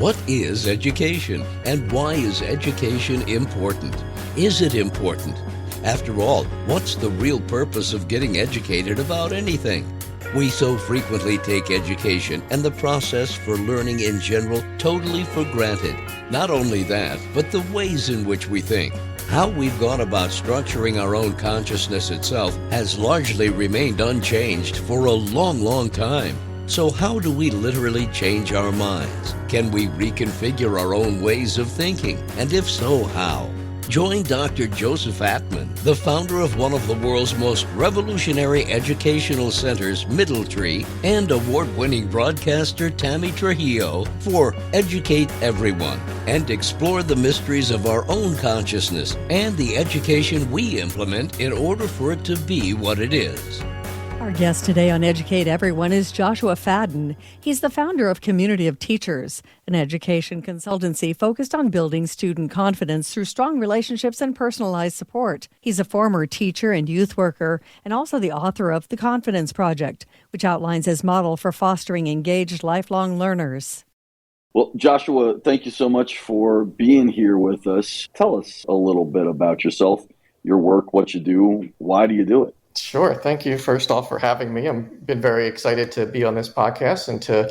What is education, and why is education important? Is it important? After all, what's the real purpose of getting educated about anything? We so frequently take education and the process for learning in general totally for granted. Not only that, but the ways in which we think. How we've gone about structuring our own consciousness itself has largely remained unchanged for a long, long time. So how do we literally change our minds? Can we reconfigure our own ways of thinking? And if so, how? Join Dr. Joseph Atman, the founder of one of the world's most revolutionary educational centers, Middletree, and award-winning broadcaster Tammy Trujillo for Educate Everyone, and explore the mysteries of our own consciousness and the education we implement in order for it to be what it is. Our guest today on Educate Everyone is Joshua Faden. He's the founder of Community of Teachers, an education consultancy focused on building student confidence through strong relationships and personalized support. He's a former teacher and youth worker and also the author of The Confidence Project, which outlines his model for fostering engaged lifelong learners. Well, Joshua, thank you so much for being here with us. Tell us a little bit about yourself, your work, what you do. Why do you do it? Sure. Thank you, first off, for having me. I've been very excited to be on this podcast and to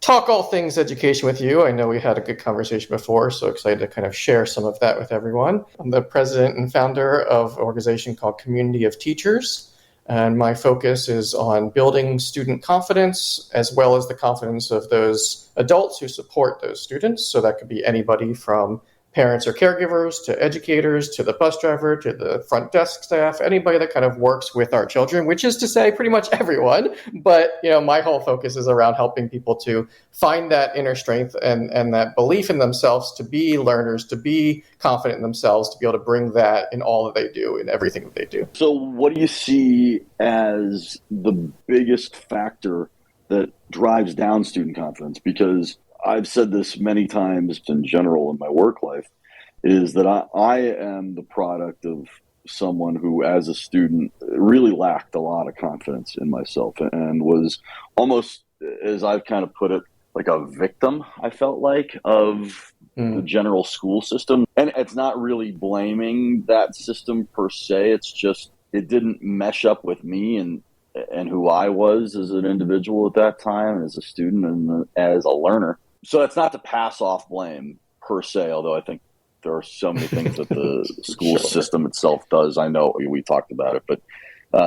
talk all things education with you. I know we had a good conversation before, so excited to kind of share some of that with everyone. I'm the president and founder of an organization called Community of Teachers, and my focus is on building student confidence as well as the confidence of those adults who support those students. So that could be anybody from parents or caregivers, to educators, to the bus driver, to the front desk staff, anybody that kind of works with our children, which is to say pretty much everyone. But, my whole focus is around helping people to find that inner strength and that belief in themselves to be learners, to be confident in themselves, to be able to bring that in all that they do, in everything that they do. So what do you see as the biggest factor that drives down student confidence? Because I've said this many times in general in my work life, is that I am the product of someone who, as a student, really lacked a lot of confidence in myself and was almost, as I've kind of put it, like a victim, I felt like, of the general school system. And it's not really blaming that system per se. It's just, it didn't mesh up with me and who I was as an individual at that time, as a student and as a learner. So it's not to pass off blame per se, although I think there are so many things that the school system itself does. I know we talked about it, but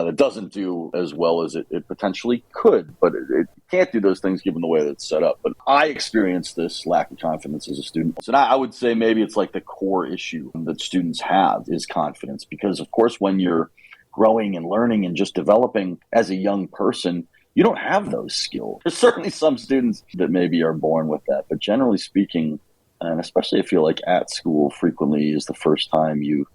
it doesn't do as well as it potentially could. But it can't do those things given the way that it's set up. But I experienced this lack of confidence as a student. So now I would say maybe it's like the core issue that students have is confidence. Because, of course, when you're growing and learning and just developing as a young person, you don't have those skills. There's certainly some students that maybe are born with that, but generally speaking, and especially I feel like at school frequently is the first time you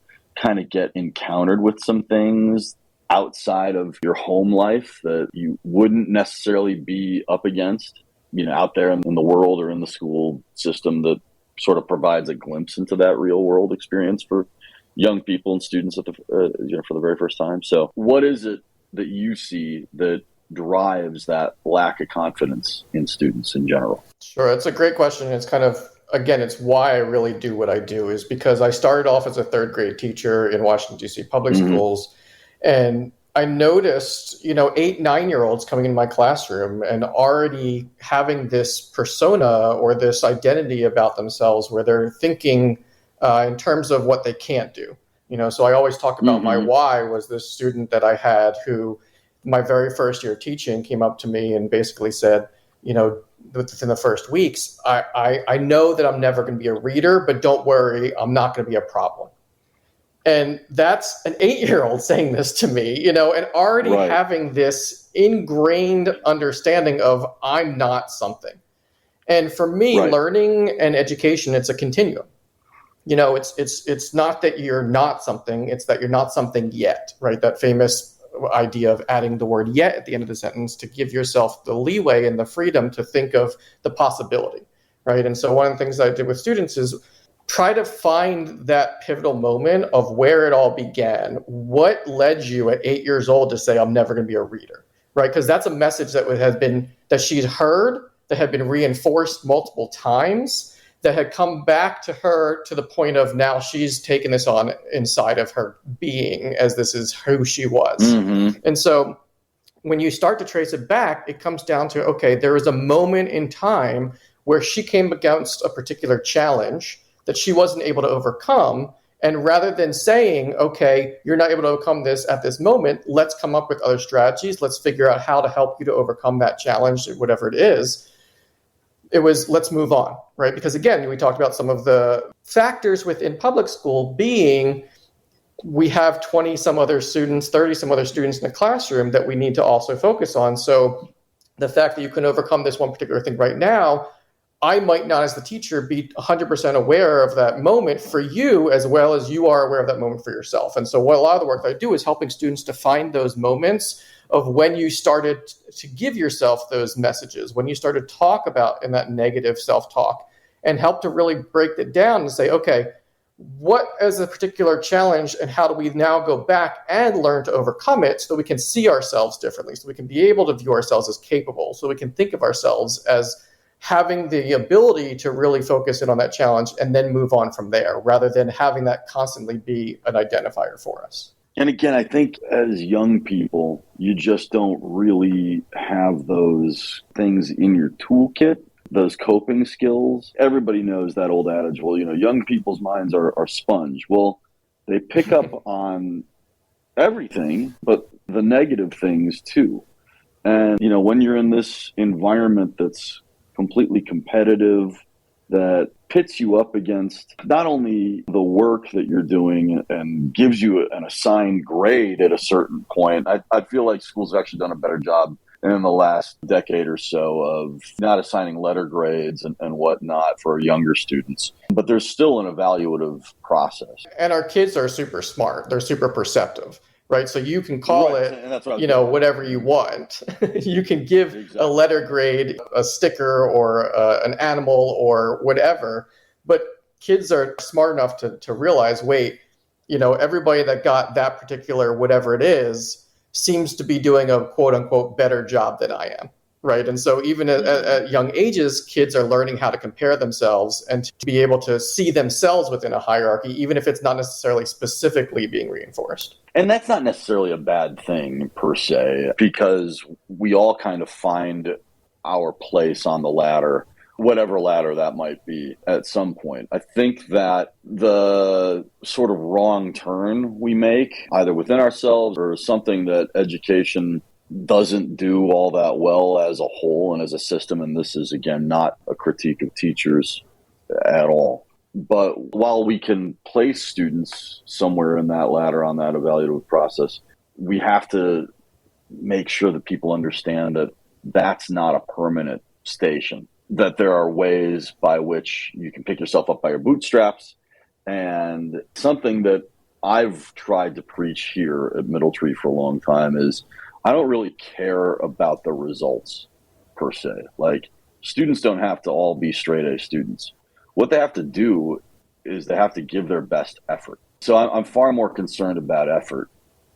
kind of get encountered with some things outside of your home life that you wouldn't necessarily be up against, out there in the world or in the school system that sort of provides a glimpse into that real world experience for young people and students at for the very first time. So what is it that you see that drives that lack of confidence in students in general? Sure. It's a great question. It's kind of, again, it's why I really do what I do, is because I started off as a third grade teacher in Washington, D.C. public schools. And I noticed, 8, 9-year-olds coming in my classroom and already having this persona or this identity about themselves where they're thinking in terms of what they can't do. So I always talk about my why was this student that I had who, my very first year of teaching, came up to me and basically said, within the first weeks, I know that I'm never going to be a reader, but don't worry, I'm not going to be a problem. And that's an 8-year-old saying this to me, and already having this ingrained understanding of I'm not something. And for me, learning and education, it's a continuum. It's not that you're not something, it's that you're not something yet, right? That famous idea of adding the word yet at the end of the sentence to give yourself the leeway and the freedom to think of the possibility, right? And so one of the things I did with students is try to find that pivotal moment of where it all began. What led you at 8 years old to say, I'm never going to be a reader, right? Because that's a message that she's heard, that had been reinforced multiple times that had come back to her to the point of now she's taken this on inside of her being as this is who she was. Mm-hmm. And so when you start to trace it back, it comes down to, okay, there was a moment in time where she came against a particular challenge that she wasn't able to overcome. And rather than saying, okay, you're not able to overcome this at this moment, let's come up with other strategies. Let's figure out how to help you to overcome that challenge, whatever it is. It was, let's move on, right? Because again, we talked about some of the factors within public school being, we have 20 some other students, 30 some other students in the classroom that we need to also focus on. So the fact that you can overcome this one particular thing right now, I might not, as the teacher, be 100% aware of that moment for you as well as you are aware of that moment for yourself. And so what a lot of the work that I do is helping students to find those moments of when you started to give yourself those messages, when you started to talk about in that negative self-talk, and help to really break it down and say, okay, what is a particular challenge and how do we now go back and learn to overcome it so that we can see ourselves differently, so we can be able to view ourselves as capable, so we can think of ourselves as having the ability to really focus in on that challenge and then move on from there, rather than having that constantly be an identifier for us. And again, I think as young people, you just don't really have those things in your toolkit, those coping skills. Everybody knows that old adage, well, young people's minds are sponge. Well, they pick up on everything, but the negative things too. And, when you're in this environment that's completely competitive, that pits you up against not only the work that you're doing and gives you an assigned grade at a certain point. I feel like schools have actually done a better job in the last decade or so of not assigning letter grades and whatnot for younger students. But there's still an evaluative process. And our kids are super smart. They're super perceptive. Right. So you can call it, and that's what whatever you want. You can give a letter grade, a sticker, or an animal or whatever. But kids are smart enough to realize, wait, everybody that got that particular whatever it is seems to be doing a quote unquote better job than I am. Right. And so even at young ages, kids are learning how to compare themselves and to be able to see themselves within a hierarchy, even if it's not necessarily specifically being reinforced. And that's not necessarily a bad thing per se, because we all kind of find our place on the ladder, whatever ladder that might be at some point. I think that the sort of wrong turn we make, either within ourselves or something that education doesn't do all that well as a whole and as a system, and this is, again, not a critique of teachers at all. But while we can place students somewhere in that ladder on that evaluative process, we have to make sure that people understand that that's not a permanent station, that there are ways by which you can pick yourself up by your bootstraps. And something that I've tried to preach here at Middle Tree for a long time is I don't really care about the results per se. Like, students don't have to all be straight A students. What they have to do is they have to give their best effort. So I'm far more concerned about effort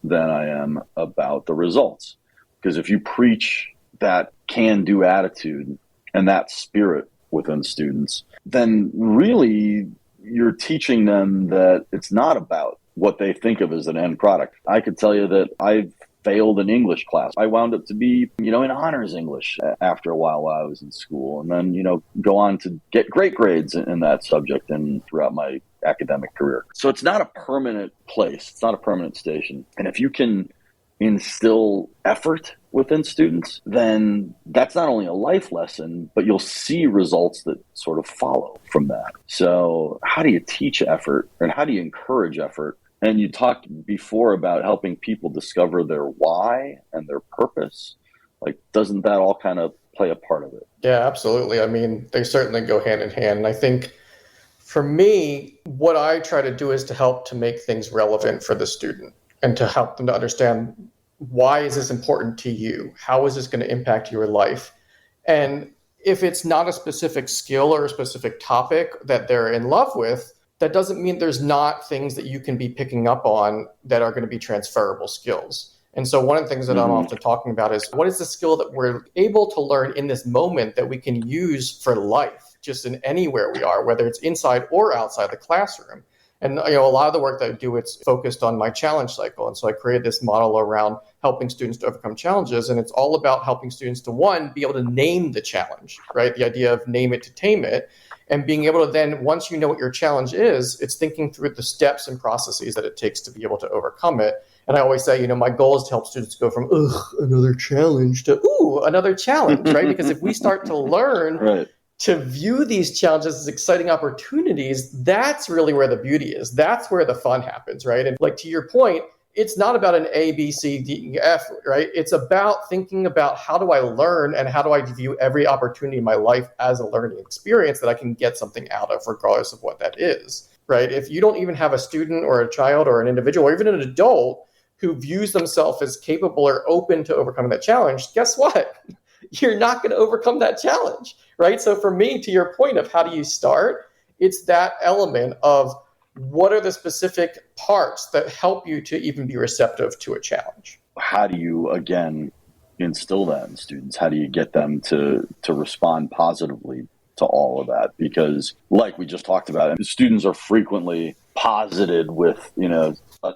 than I am about the results. Because if you preach that can-do attitude and that spirit within students, then really you're teaching them that it's not about what they think of as an end product. I could tell you that I've failed an English class. I wound up to be, in honors English after a while I was in school, and then, go on to get great grades in that subject and throughout my academic career. So it's not a permanent place. It's not a permanent station. And if you can instill effort within students, then that's not only a life lesson, but you'll see results that sort of follow from that. So how do you teach effort, and how do you encourage effort? And you talked before about helping people discover their why and their purpose. Like, doesn't that all kind of play a part of it? Yeah, absolutely. I mean, they certainly go hand in hand. And I think for me, what I try to do is to help to make things relevant for the student and to help them to understand, why is this important to you? How is this going to impact your life? And if it's not a specific skill or a specific topic that they're in love with, that doesn't mean there's not things that you can be picking up on that are going to be transferable skills. And so one of the things that I'm often talking about is what is the skill that we're able to learn in this moment that we can use for life, just in anywhere we are, whether it's inside or outside the classroom. And a lot of the work that I do, it's focused on my challenge cycle. And so I created this model around helping students to overcome challenges. And it's all about helping students to, one, be able to name the challenge, right? The idea of name it to tame it. And being able to then, once you know what your challenge is, it's thinking through the steps and processes that it takes to be able to overcome it. And I always say, my goal is to help students go from, another challenge to, another challenge, right? Because if we start to learn to view these challenges as exciting opportunities, that's really where the beauty is. That's where the fun happens, right? And like to your point, it's not about an A, B, C, D, E, F, right? It's about thinking about how do I learn and how do I view every opportunity in my life as a learning experience that I can get something out of, regardless of what that is, right? If you don't even have a student or a child or an individual or even an adult who views themselves as capable or open to overcoming that challenge, guess what? You're not going to overcome that challenge, right? So for me, to your point of how do you start, it's that element of what are the specific parts that help you to even be receptive to a challenge? How do you, again, instill that in students? How do you get them to respond positively to all of that? Because like we just talked about, students are frequently posited with,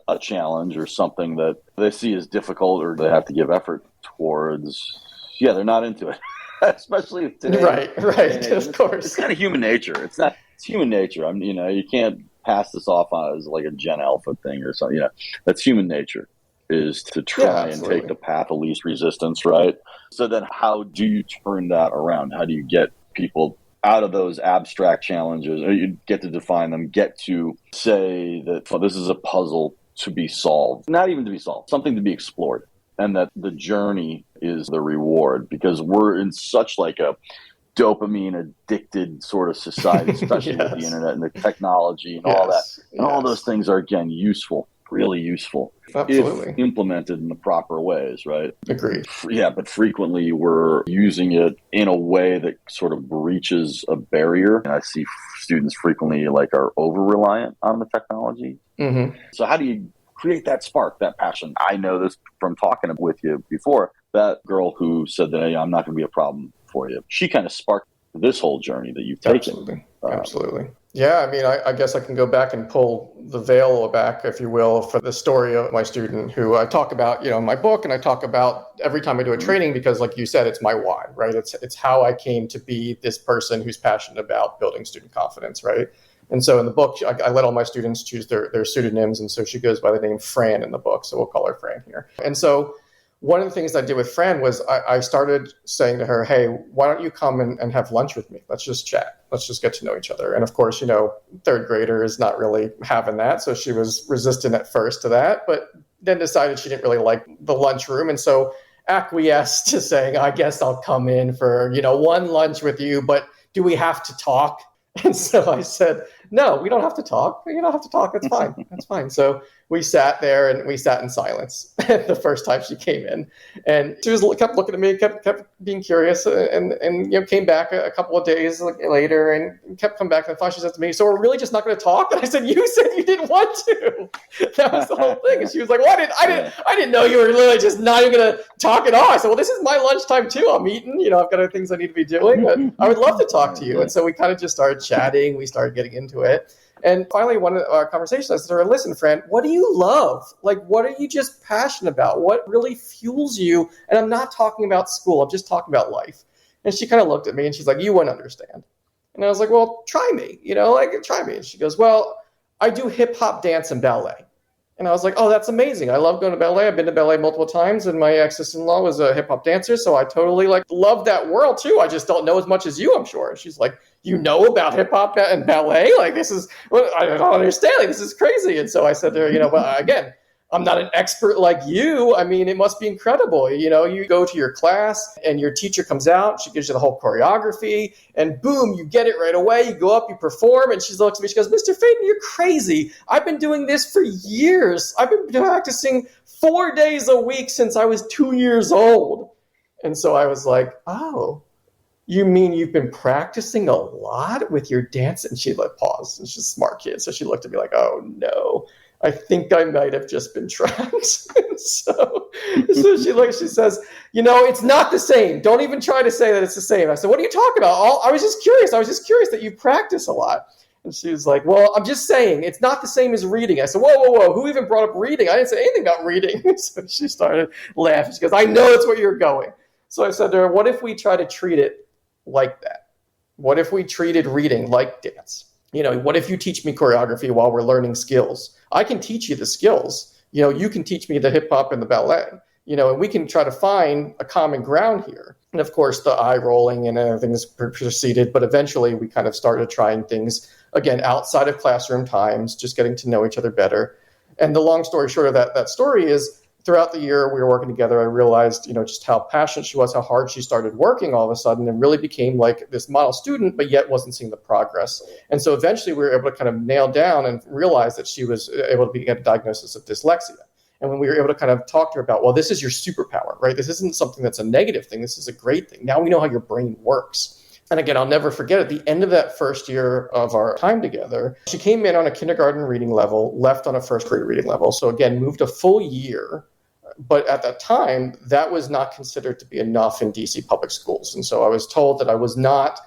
a challenge or something that they see as difficult or they have to give effort towards. Yeah, they're not into it, especially today. Right, of course. It's kind of human nature. It's human nature. You can't pass this off as like a Gen Alpha thing or something. That's human nature, is to try and take the path of least resistance, right? So then how do you turn that around? How do you get people out of those abstract challenges, or you get to define them, get to say that this is a puzzle to be solved, not even to be solved, something to be explored, and that the journey is the reward, because we're in such like a dopamine addicted sort of society, especially with the internet and the technology and all that. And all those things are, again, useful, really useful. Absolutely. If implemented in the proper ways, right? Agreed. Yeah, but frequently we're using it in a way that sort of breaches a barrier. And I see students frequently are over-reliant on the technology. Mm-hmm. So how do you create that spark, that passion? I know this from talking with you before. That girl who said that, hey, I'm not going to be a problem for you, she kind of sparked this whole journey that you've taken. Absolutely. Yeah, I guess I can go back and pull the veil back, if you will, for the story of my student who I talk about, in my book, and I talk about every time I do a training, because like you said, it's my why, right? It's how I came to be this person who's passionate about building student confidence, right? And so in the book, I let all my students choose their pseudonyms. And so she goes by the name Fran in the book. So we'll call her Fran here. And so one of the things I did with Fran was I started saying to her, hey, why don't you come and have lunch with me? Let's just chat. Let's just get to know each other. And of course, third grader is not really having that. So she was resistant at first to that, but then decided she didn't really like the lunchroom. And so acquiesced to saying, I guess I'll come in for, one lunch with you, but do we have to talk? And so I said, no, we don't have to talk. You don't have to talk. That's fine. That's fine. So we sat there and we sat in silence the first time she came in. And she kept looking at me, kept being curious, and came back a couple of days later and kept coming back. And finally she said to me, so we're really just not going to talk? And I said, you said you didn't want to. That was the whole thing. And she was like, well, I didn't know you were literally just not even going to talk at all. I said, well, this is my lunchtime too. I'm eating, I've got other things I need to be doing, but I would love to talk to you. And so we kind of just started chatting. We started getting into it. And finally, one of our conversations, I said to her, listen, Fran, what do you love? What are you just passionate about? What really fuels you? And I'm not talking about school. I'm just talking about life. And she kind of looked at me and she's like, you wouldn't understand. And I was like, well, try me, try me. And she goes, well, I do hip hop, dance, and ballet. And I was like, oh, that's amazing. I love going to ballet. I've been to ballet multiple times, and my ex-sister-in-law was a hip-hop dancer, so I totally love that world too. I just don't know as much as you, I'm sure. And she's like, you know about hip-hop and ballet? This is, I don't understand. This is crazy. And so I said to her, but again, I'm not an expert like you. It must be incredible. You go to your class and your teacher comes out, she gives you the whole choreography, and boom, you get it right away. You go up, you perform, and she looks at me, she goes, Mr. Faden, you're crazy. I've been doing this for years. I've been practicing 4 days a week since I was 2 years old. And so I was like, oh, you mean you've been practicing a lot with your dance? And she paused, and she's a smart kid. So she looked at me like, oh no. I think I might have just been trapped. so she says, it's not the same. Don't even try to say that it's the same. I said, what are you talking about? I was just curious. That you practice a lot. And she was like, well, I'm just saying it's not the same as reading. I said, whoa. Who even brought up reading? I didn't say anything about reading. So she started laughing. She goes, I know it's where you're going. So I said to her, what if we try to treat it like that? What if we treated reading like dance? What if you teach me choreography while we're learning skills? I can teach you the skills. You can teach me the hip hop and the ballet, and we can try to find a common ground here. And of course, the eye rolling and everything is proceeded. But eventually we kind of started trying things, again, outside of classroom times, just getting to know each other better. And the long story short of that story is, throughout the year we were working together, I realized, just how passionate she was, how hard she started working all of a sudden, and really became like this model student, but yet wasn't seeing the progress. And so eventually we were able to kind of nail down and realize that she was able to get a diagnosis of dyslexia. And when we were able to kind of talk to her about, well, this is your superpower, right? This isn't something that's a negative thing. This is a great thing. Now we know how your brain works. And again, I'll never forget at the end of that first year of our time together, she came in on a kindergarten reading level, left on a first grade reading level. So again, moved a full year. But at that time, that was not considered to be enough in DC public schools. And so I was told that I was not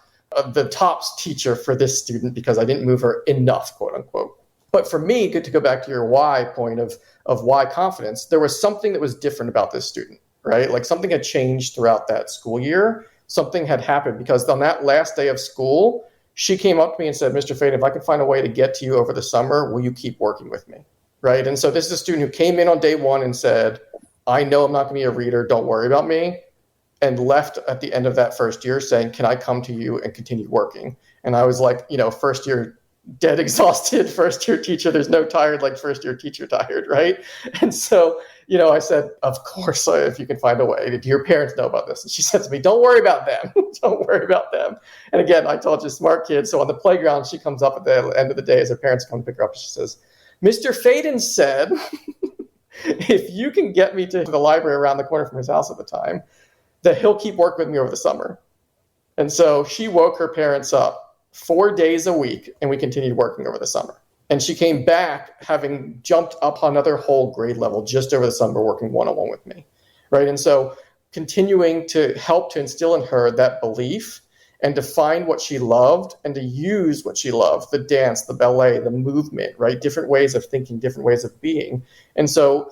the tops teacher for this student because I didn't move her enough, quote unquote. But for me, good to go back to your why point of why confidence, there was something that was different about this student, right? Like something had changed throughout that school year. Something had happened because on that last day of school, she came up to me and said, Mr. Faden, if I can find a way to get to you over the summer, will you keep working with me? Right. And so this is a student who came in on day one and said, I know I'm not going to be a reader. Don't worry about me. And left at the end of that first year saying, can I come to you and continue working? And I was like, first year dead exhausted, first year teacher. There's no tired like first year teacher tired. Right. And so, I said, of course, if you can find a way. Do your parents know about this? And she said to me, don't worry about them. Don't worry about them. And again, I told you, smart kid. So on the playground, she comes up at the end of the day as her parents come to pick her up. She says, Mr. Faden said, if you can get me to the library around the corner from his house at the time, that he'll keep working with me over the summer. And so she woke her parents up 4 days a week, and we continued working over the summer. And she came back having jumped up another whole grade level just over the summer working one-on-one with me, right? And so continuing to help to instill in her that belief and to find what she loved and to use what she loved, the dance, the ballet, the movement, right? Different ways of thinking, different ways of being. And so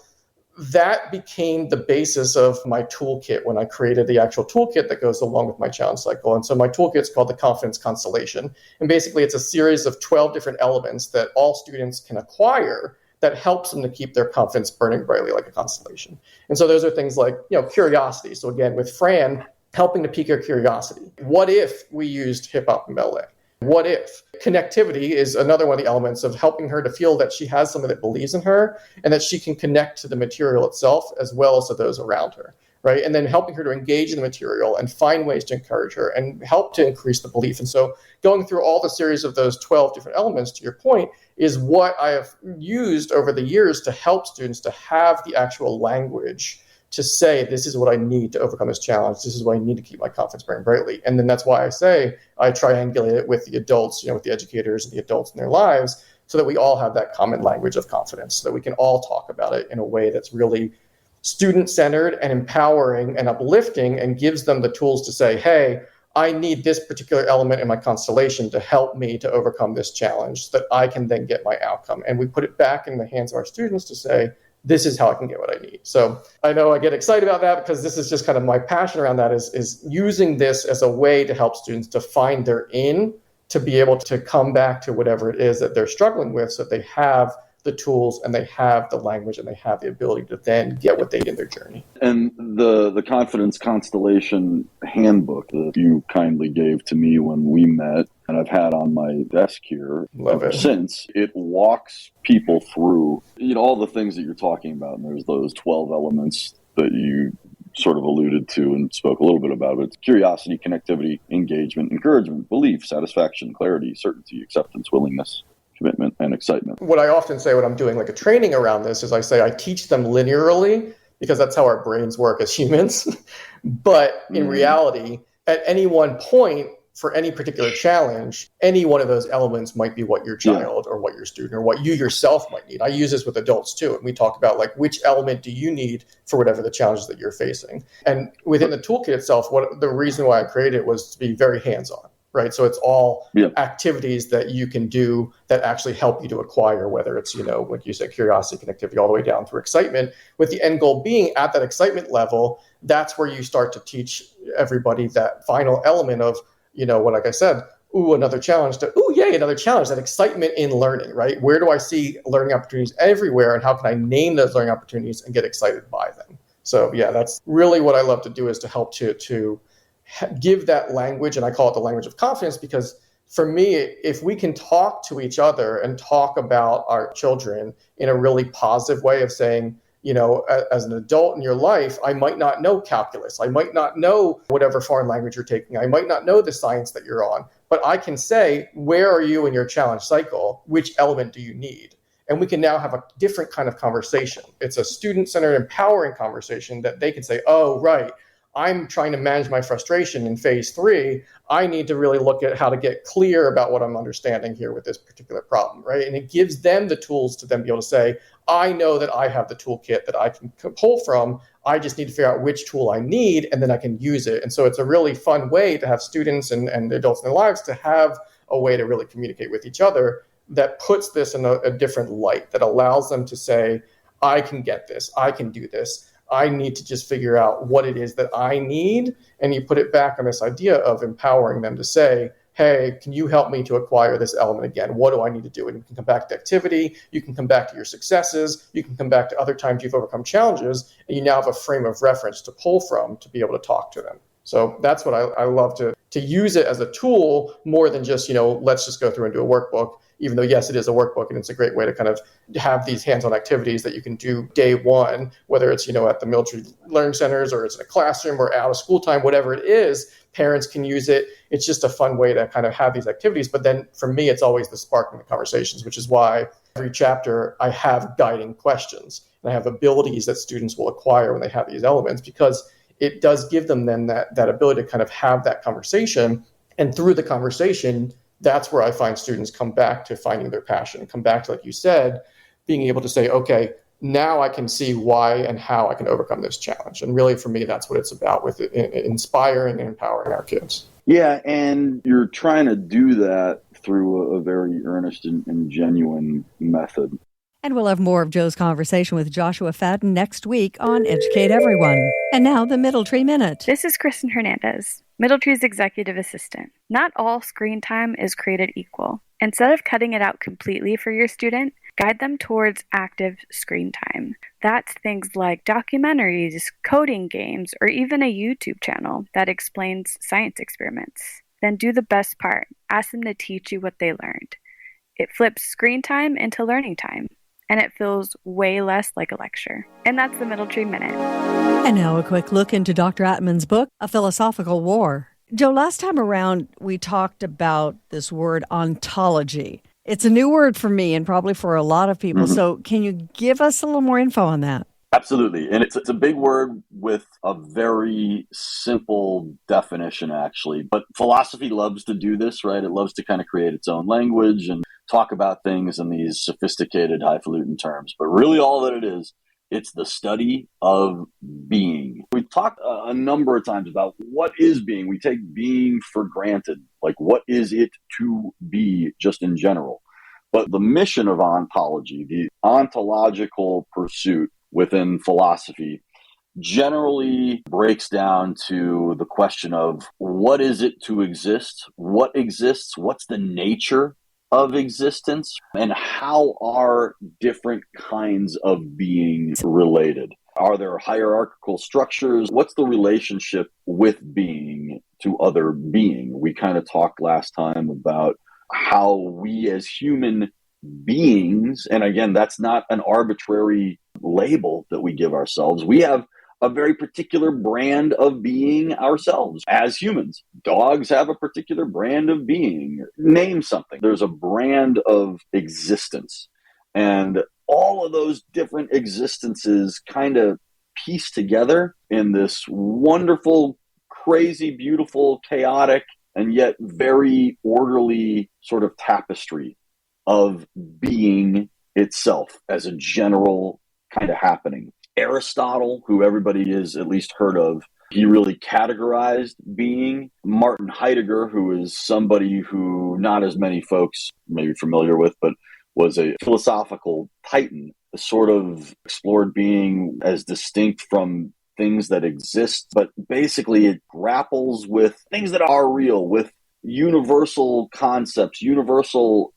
that became the basis of my toolkit when I created the actual toolkit that goes along with my challenge cycle. And so my toolkit is called the Confidence Constellation. And basically it's a series of 12 different elements that all students can acquire that helps them to keep their confidence burning brightly like a constellation. And so those are things like, curiosity. So again, with Fran, helping to pique her curiosity. What if we used hip hop and ballet? What if? Connectivity is another one of the elements of helping her to feel that she has someone that believes in her and that she can connect to the material itself as well as to those around her, right? And then helping her to engage in the material and find ways to encourage her and help to increase the belief. And so going through all the series of those 12 different elements, to your point, is what I have used over the years to help students to have the actual language to say, this is what I need to overcome this challenge. This is what I need to keep my confidence burning brightly. And then that's why I say I triangulate it with the adults, with the educators and the adults in their lives, so that we all have that common language of confidence, so that we can all talk about it in a way that's really student-centered and empowering and uplifting and gives them the tools to say, hey, I need this particular element in my constellation to help me to overcome this challenge so that I can then get my outcome. And we put it back in the hands of our students to say, this is how I can get what I need. So I know I get excited about that because this is just kind of my passion around that is using this as a way to help students to find their in, to be able to come back to whatever it is that they're struggling with so that they have the tools and they have the language and they have the ability to then get what they need in their journey. And the Confidence Constellation handbook that you kindly gave to me when we met, and I've had on my desk here ever since, it walks people through all the things that you're talking about. And there's those 12 elements that you sort of alluded to and spoke a little bit about. It's curiosity, connectivity, engagement, encouragement, belief, satisfaction, clarity, certainty, acceptance, willingness, commitment, and excitement. What I often say when I'm doing like a training around this is I say I teach them linearly because that's how our brains work as humans. But in reality, at any one point, for any particular challenge, any one of those elements might be what your child or what your student or what you yourself might need. I use this with adults too. And we talk about like, which element do you need for whatever the challenges that you're facing? And within the toolkit itself, what the reason why I created it was to be very hands-on, right? So it's all activities that you can do that actually help you to acquire, whether it's, like you said, curiosity, connectivity, all the way down through excitement, with the end goal being at that excitement level. That's where you start to teach everybody that final element of, like I said, another challenge another challenge, that excitement in learning, right? Where do I see learning opportunities everywhere, and how can I name those learning opportunities and get excited by them? So that's really what I love to do, is to help to give that language, and I call it the language of confidence, because for me, if we can talk to each other and talk about our children in a really positive way of saying, as an adult in your life, I might not know calculus. I might not know whatever foreign language you're taking. I might not know the science that you're on, but I can say, where are you in your challenge cycle? Which element do you need? And we can now have a different kind of conversation. It's a student-centered, empowering conversation that they can say, oh, right, I'm trying to manage my frustration in phase 3. I need to really look at how to get clear about what I'm understanding here with this particular problem, right? And it gives them the tools to then be able to say, I know that I have the toolkit that I can pull from. I just need to figure out which tool I need, and then I can use it. And so it's a really fun way to have students and adults in their lives to have a way to really communicate with each other that puts this in a different light, that allows them to say, I can get this, I can do this. I need to just figure out what it is that I need. And you put it back on this idea of empowering them to say, hey, can you help me to acquire this element again? What do I need to do? And you can come back to activity. You can come back to your successes. You can come back to other times you've overcome challenges. And you now have a frame of reference to pull from to be able to talk to them. So that's what I love, to use it as a tool more than just, let's just go through and do a workbook. Even though, yes, it is a workbook, and it's a great way to kind of have these hands-on activities that you can do day one, whether it's, at the military learning centers, or it's in a classroom, or out of school time, whatever it is, parents can use it. It's just a fun way to kind of have these activities. But then for me, it's always the sparking the conversations, which is why every chapter I have guiding questions, and I have abilities that students will acquire when they have these elements, because it does give them then that ability to kind of have that conversation. And through the conversation, that's where I find students come back to finding their passion, come back to, like you said, being able to say, okay, now I can see why and how I can overcome this challenge. And really, for me, that's what it's about, with inspiring and empowering our kids. Yeah, and you're trying to do that through a very earnest and genuine method. And we'll have more of Joe's conversation with Joshua Faden next week on Educate Everyone. And now, the Middle Tree Minute. This is Kristen Hernandez, Middle Tree's executive assistant. Not all screen time is created equal. Instead of cutting it out completely for your student, guide them towards active screen time. That's things like documentaries, coding games, or even a YouTube channel that explains science experiments. Then do the best part. Ask them to teach you what they learned. It flips screen time into learning time, and it feels way less like a lecture. And that's the Middle Tree Minute. And now a quick look into Dr. Atman's book, A Philosophical War. Joe, last time around, we talked about this word ontology. It's a new word for me and probably for a lot of people. Mm-hmm. So can you give us a little more info on that? Absolutely. And it's a big word with a very simple definition, actually. But philosophy loves to do this, right? It loves to kind of create its own language and talk about things in these sophisticated, highfalutin terms. But really all that it is, it's the study of being. We've talked a number of times about what is being. We take being for granted. Like, what is it to be, just in general? But the mission of ontology, the ontological pursuit within philosophy, generally breaks down to the question of what is it to exist? What exists? What's the nature of existence? And how are different kinds of being related? Are there hierarchical structures? What's the relationship with being to other being? We kind of talked last time about how we as human beings, and again, that's not an arbitrary label that we give ourselves. We have a very particular brand of being ourselves as humans. Dogs have a particular brand of being. Name something. There's a brand of existence. And all of those different existences kind of piece together in this wonderful, crazy, beautiful, chaotic and yet very orderly sort of tapestry of being itself as a general kind of happening. Aristotle, who everybody has at least heard of, he really categorized being. Martin Heidegger, who is somebody who not as many folks may be familiar with, but was a philosophical titan, sort of explored being as distinct from things that exist, but basically it grapples with things that are real, with universal concepts, universal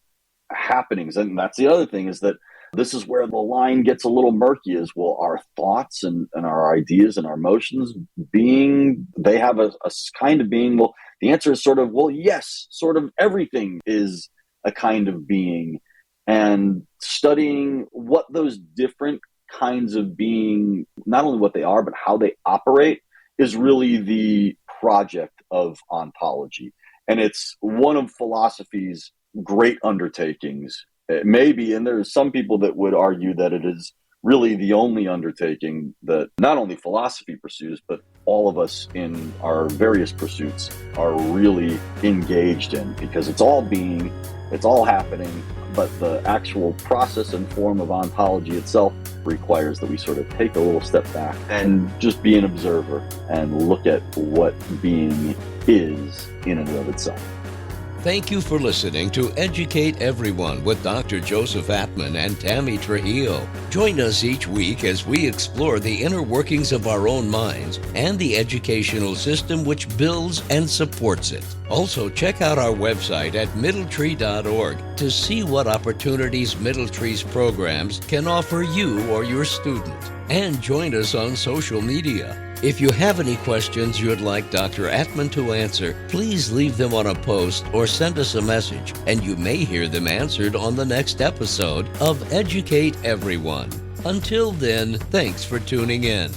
happenings. And that's the other thing, is that this is where the line gets a little murky, is, well, our thoughts and our ideas and our emotions being, they have a kind of being. Well, the answer is sort of, well, yes, sort of everything is a kind of being. And studying what those different kinds of being, not only what they are, but how they operate, is really the project of ontology. And it's one of philosophy's great undertakings. It may be, and there's some people that would argue that it is really the only undertaking that not only philosophy pursues, but all of us in our various pursuits are really engaged in, because it's all being, it's all happening, but the actual process and form of ontology itself requires that we sort of take a little step back and just be an observer and look at what being is in and of itself. Thank you for listening to Educate Everyone with Dr. Joseph Atman and Tammy Trujillo. Join us each week as we explore the inner workings of our own minds and the educational system which builds and supports it. Also, check out our website at middletree.org to see what opportunities Middletree's programs can offer you or your student. And join us on social media. If you have any questions you'd like Dr. Atman to answer, please leave them on a post or send us a message, and you may hear them answered on the next episode of Educate Everyone. Until then, thanks for tuning in.